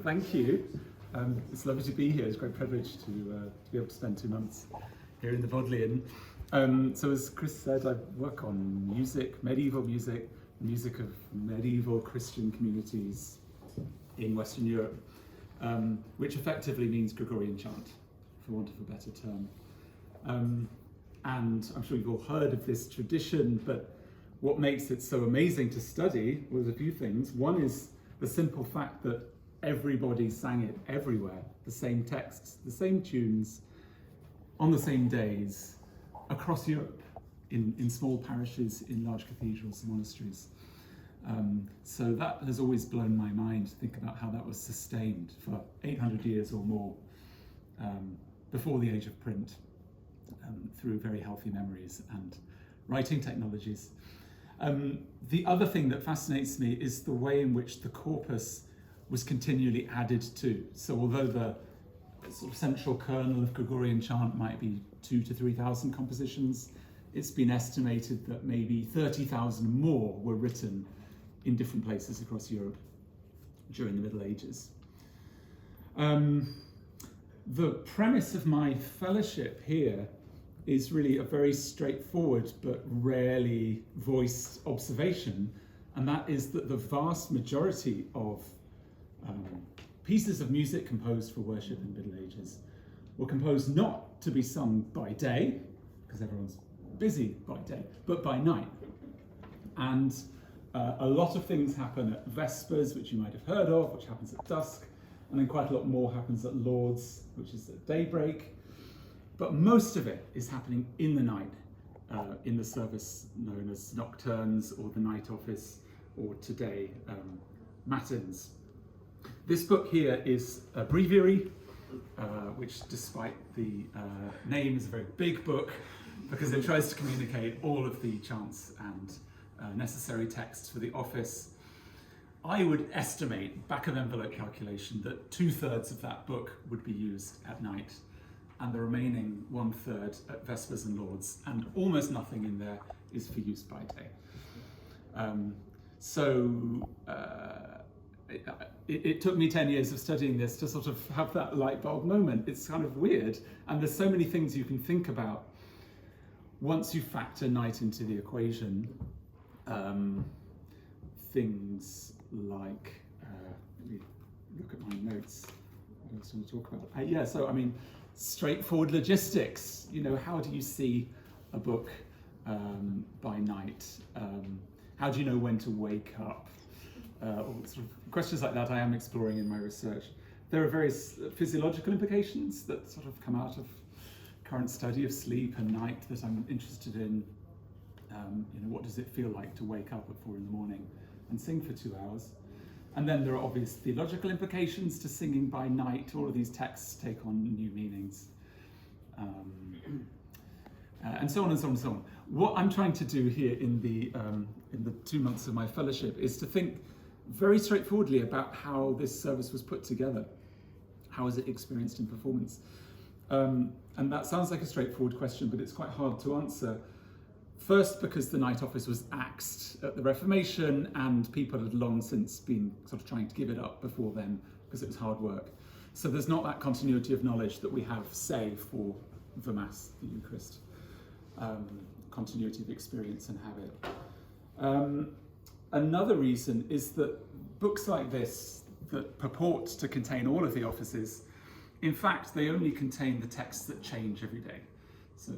Thank you. It's lovely to be here. It's a great privilege to be able to spend 2 months here in the Bodleian. So as Chris said, I work on music, medieval music, music of medieval Christian communities in Western Europe, which effectively means Gregorian chant, for want of a better term. And I'm sure you've all heard of this tradition, but what makes it so amazing to study was a few things. One is the simple fact that everybody sang it everywhere, the same texts, the same tunes, on the same days, across Europe, in small parishes, in large cathedrals and monasteries. So that has always blown my mind to think about how that was sustained for 800 years or more, before the age of print, through very healthy memories and writing technologies. The other thing that fascinates me is the way in which the corpus was continually added to. So although the sort of central kernel of Gregorian chant might be 2,000 to 3,000 compositions, it's been estimated that maybe 30,000 more were written in different places across Europe during the Middle Ages. The premise of my fellowship here is really a very straightforward but rarely voiced observation, and that is that the vast majority of pieces of music composed for worship in the Middle Ages were composed not to be sung by day, because everyone's busy by day, but by night. And a lot of things happen at Vespers, which you might have heard of, which happens at dusk, and then quite a lot more happens at Lauds, which is at daybreak. But most of it is happening in the night, in the service known as nocturnes or the night office, or today, matins. This book here is a breviary, which despite the name is a very big book because it tries to communicate all of the chants and necessary texts for the office. I would estimate, back of envelope calculation, that 2/3 of that book would be used at night, and the remaining 1/3 at Vespers and Lauds, and almost nothing in there is for use by day. It took me 10 years of studying this to sort of have that light bulb moment. It's kind of weird, and there's so many things you can think about once you factor night into the equation. Things like, let me look at my notes. What else do I want to talk about? Straightforward logistics. How do you see a book by night? How do you know when to wake up? All sort of questions like that I am exploring in my research. There are various physiological implications that sort of come out of current study of sleep and night that I'm interested in. What does it feel like to wake up at 4 a.m. and sing for 2 hours? And then there are obvious theological implications to singing by night. All of these texts take on new meanings. And so on and so on and so on. What I'm trying to do here in the 2 months of my fellowship is to think very straightforwardly about how this service was put together. How is it experienced in performance? And that sounds like a straightforward question, but it's quite hard to answer. First, because the night office was axed at the Reformation, and people had long since been sort of trying to give it up before then because it was hard work. So there's not that continuity of knowledge that we have, say, for the Mass, the Eucharist. Continuity of experience and habit. Another reason is that books like this, that purport to contain all of the offices, in fact, they only contain the texts that change every day. So,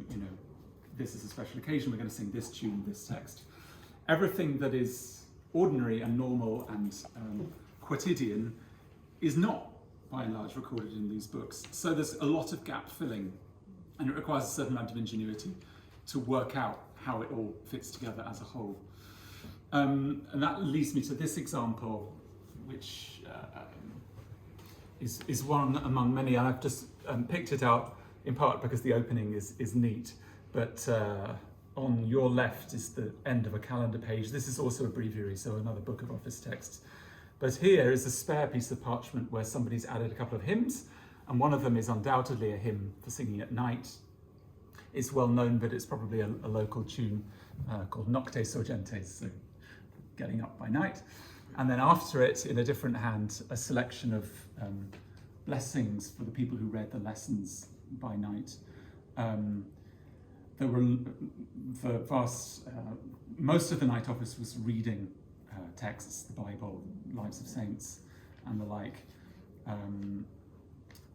this is a special occasion, we're going to sing this tune, this text. Everything that is ordinary and normal and quotidian is not, by and large, recorded in these books. So there's a lot of gap filling, and it requires a certain amount of ingenuity to work out how it all fits together as a whole. And that leads me to this example, which is one among many. I've just picked it out in part because the opening is neat. But on your left is the end of a calendar page. This is also a breviary, so another book of office texts. But here is a spare piece of parchment where somebody's added a couple of hymns, and one of them is undoubtedly a hymn for singing at night. It's well known, but it's probably a local tune called Nocte Sorgentes, so getting up by night. And then after it, in a different hand, a selection of blessings for the people who read the lessons by night. There were the vast, most of the night office was reading texts, the Bible, Lives of Saints, and the like.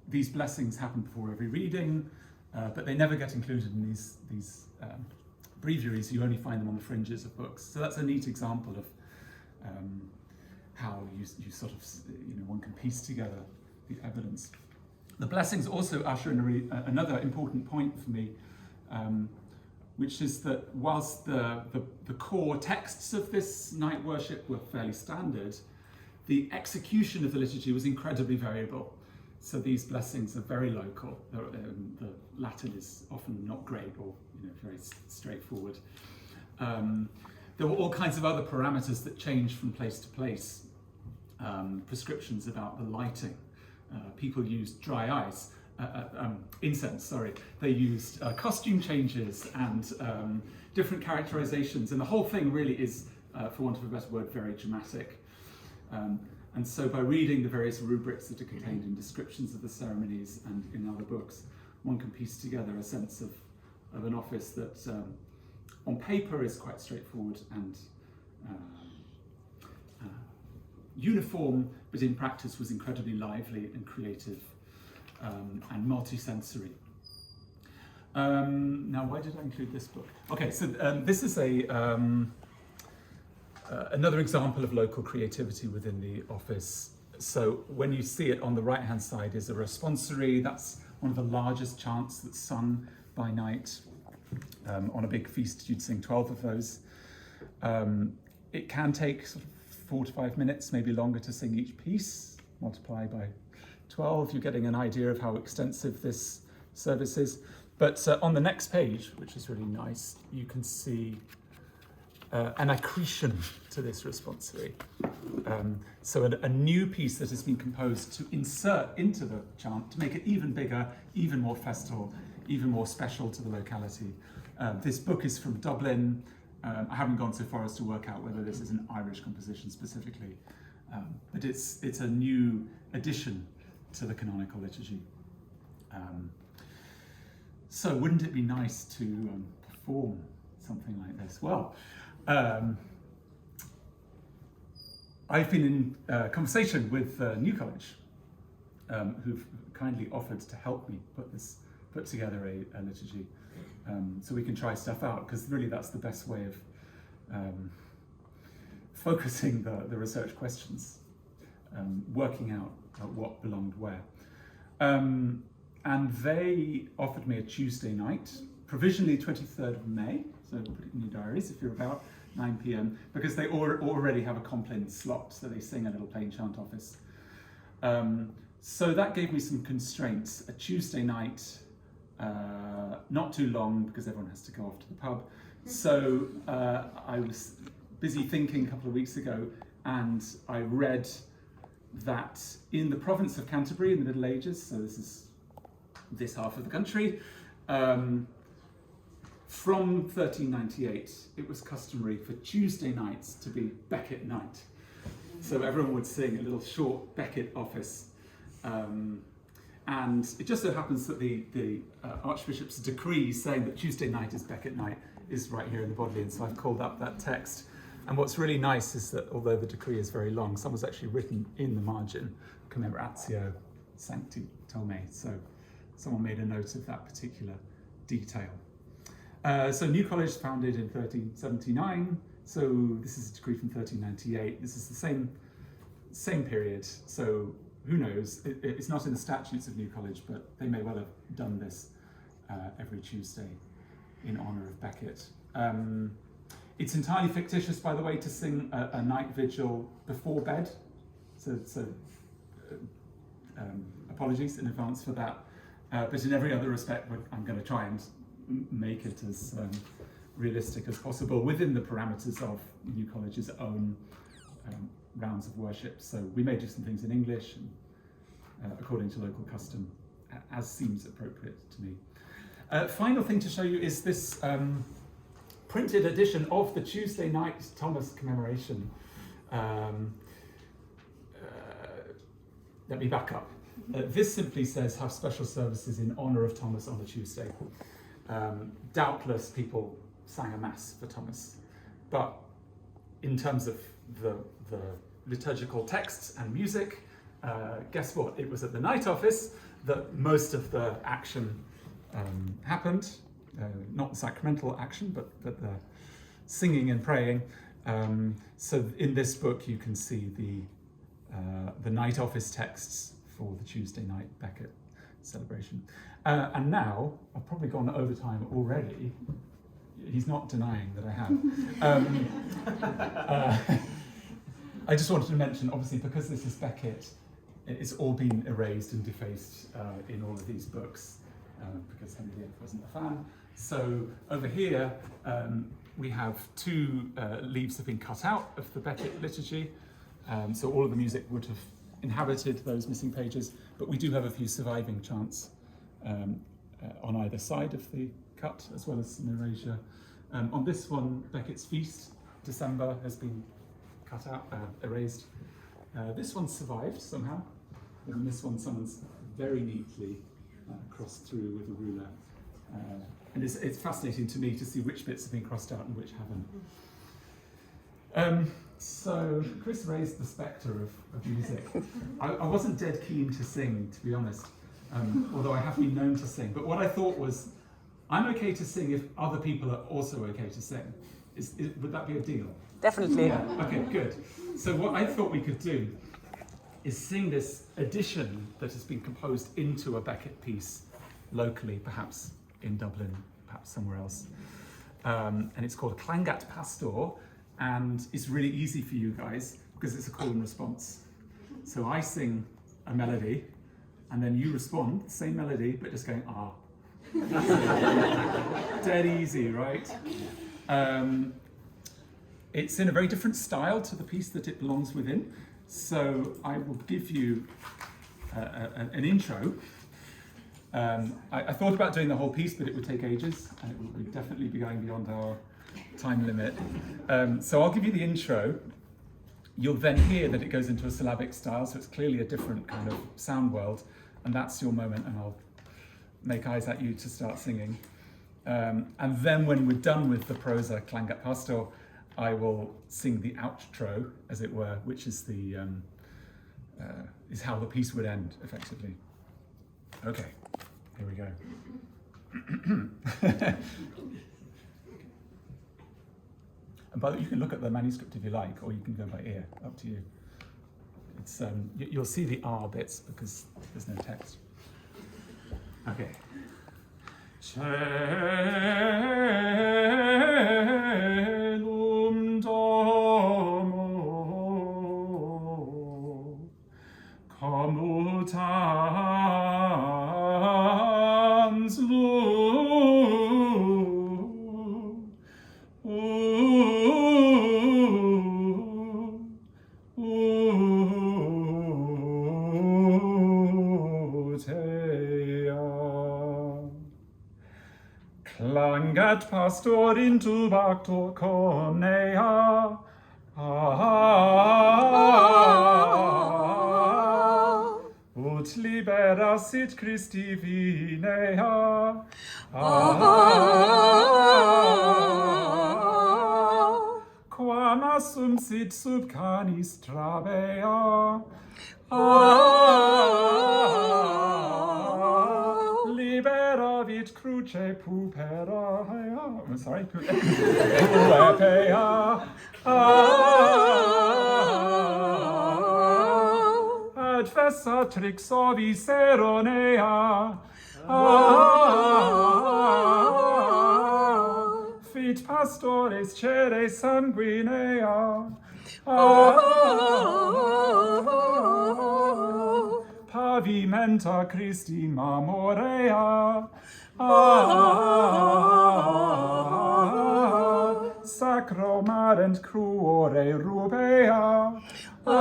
These blessings happen before every reading, but they never get included in these breviaries. You only find them on the fringes of books. So that's a neat example of how you sort of, one can piece together the evidence. The blessings also usher in another important point for me, which is that whilst the core texts of this night worship were fairly standard, the execution of the liturgy was incredibly variable. So these blessings are very local. The Latin is often not great or very straightforward. There were all kinds of other parameters that changed from place to place. Prescriptions about the lighting. People used dry ice, incense, sorry. They used costume changes and different characterizations. And the whole thing really is, for want of a better word, very dramatic. And so by reading the various rubrics that are contained in descriptions of the ceremonies and in other books, one can piece together a sense of an office that on paper is quite straightforward and uniform, but in practice was incredibly lively and creative and multi-sensory. Now, why did I include this book? Okay, so this is another example of local creativity within the office. So when you see it on the right-hand side is a responsory. That's one of the largest chants that's sung by night. On a big feast, you'd sing 12 of those. It can take sort of 4 to 5 minutes, maybe longer, to sing each piece. Multiply by 12, you're getting an idea of how extensive this service is. But on the next page, which is really nice, you can see an accretion to this responsory. So a new piece that has been composed to insert into the chant to make it even bigger, even more festal, even more special to the locality. This book is from Dublin. I haven't gone so far as to work out whether this is an Irish composition specifically, but it's a new addition to the canonical liturgy. So wouldn't it be nice to perform something like this? Well, I've been in conversation with New College, who've kindly offered to help me put together a liturgy, so we can try stuff out, because really that's the best way of focusing the research questions, working out what belonged where. And they offered me a Tuesday night, provisionally 23rd of May, so put it in your diaries if you're about, 9 p.m, because they already have a Compline slot, so they sing a little plain chant office. So that gave me some constraints. A Tuesday night, not too long, because everyone has to go off to the pub. So I was busy thinking a couple of weeks ago, and I read that in the province of Canterbury in the Middle Ages, so this is this half of the country, from 1398, it was customary for Tuesday nights to be Becket Night. So everyone would sing a little short Becket office. And it just so happens that the Archbishop's decree saying that Tuesday night is Becket Night is right here in the Bodleian, so I've called up that text. And what's really nice is that although the decree is very long, someone's actually written in the margin, Commemoratio Sancti Tome. So someone made a note of that particular detail. So New College founded in 1379. So this is a decree from 1398. This is the same period. So who knows? It's not in the statutes of New College, but they may well have done this every Tuesday in honour of Becket. It's entirely fictitious, by the way, to sing a night vigil before bed. So apologies in advance for that. But in every other respect, I'm going to try and make it as realistic as possible within the parameters of New College's own rounds of worship. So we may do some things in English, and, according to local custom, as seems appropriate to me. Final thing to show you is this printed edition of the Tuesday night Thomas commemoration. let me back up. This simply says have special services in honour of Thomas on a Tuesday. Doubtless people sang a mass for Thomas, but in terms of the liturgical texts and music, guess what? It was at the night office that most of the action happened. Not the sacramental action, but the singing and praying. So in this book you can see the night office texts for the Tuesday night Becket celebration. And now, I've probably gone over time already. He's not denying that I have. I just wanted to mention, obviously, because this is Becket, it's all been erased and defaced in all of these books, because Henry VIII wasn't a fan. So over here, we have two leaves have been cut out of the Becket liturgy. So all of the music would have inhabited those missing pages, but we do have a few surviving chants on either side of the cut, as well as some erasure. On this one, Becket's Feast, December, has been cut out, erased. This one survived somehow, and this one someone's very neatly crossed through with a ruler. And it's fascinating to me to see which bits have been crossed out and which haven't. So Chris raised the spectre of music. I wasn't dead keen to sing, to be honest, although I have been known to sing. But what I thought was, I'm okay to sing if other people are also okay to sing. Would that be a deal? Definitely. Yeah, okay, good. So what I thought we could do is sing this addition that has been composed into a Becket piece locally, perhaps in Dublin, perhaps somewhere else. And it's called Clangat Pastor, and it's really easy for you guys because it's a call and response. So I sing a melody, and then you respond, same melody, but just going, ah. Dead easy, right? It's in a very different style to the piece that it belongs within. So I will give you an intro. I thought about doing the whole piece, but it would take ages, and it would definitely be going beyond our time limit. So I'll give you the intro. You'll then hear that it goes into a syllabic style, so it's clearly a different kind of sound world, and that's your moment, and I'll make eyes at you to start singing. And then when we're done with the prosa Clangat Pastor, I will sing the outro, as it were, which is is how the piece would end, effectively. Okay, here we go. And by the way, you can look at the manuscript if you like, or you can go by ear, up to you. It's you'll see the R bits because there's no text. Okay. Celum Domo commutans Clangat pastor intubactor conea, ut libera sit Christi vinea, quam assum sit sub canis trabea, libera vit cruce pupera, I'm sorry, puepea, ad vessatrix ovis eronea, fit pastores cere sanguinea, pavimenta Christi marmorea, sacro marent cruore rubea. I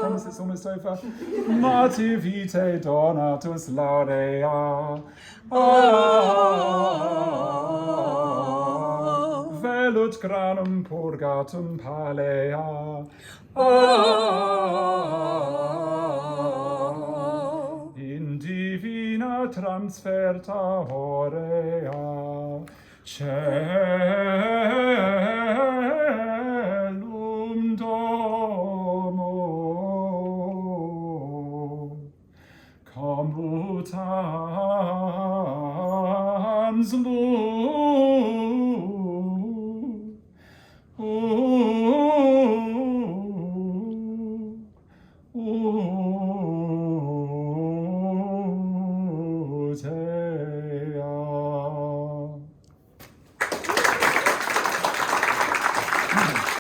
promise it's almost over. Mati vitae donatus laurea. Velut granum purgatum palea. In divina transferta aurea, celum domo, commutans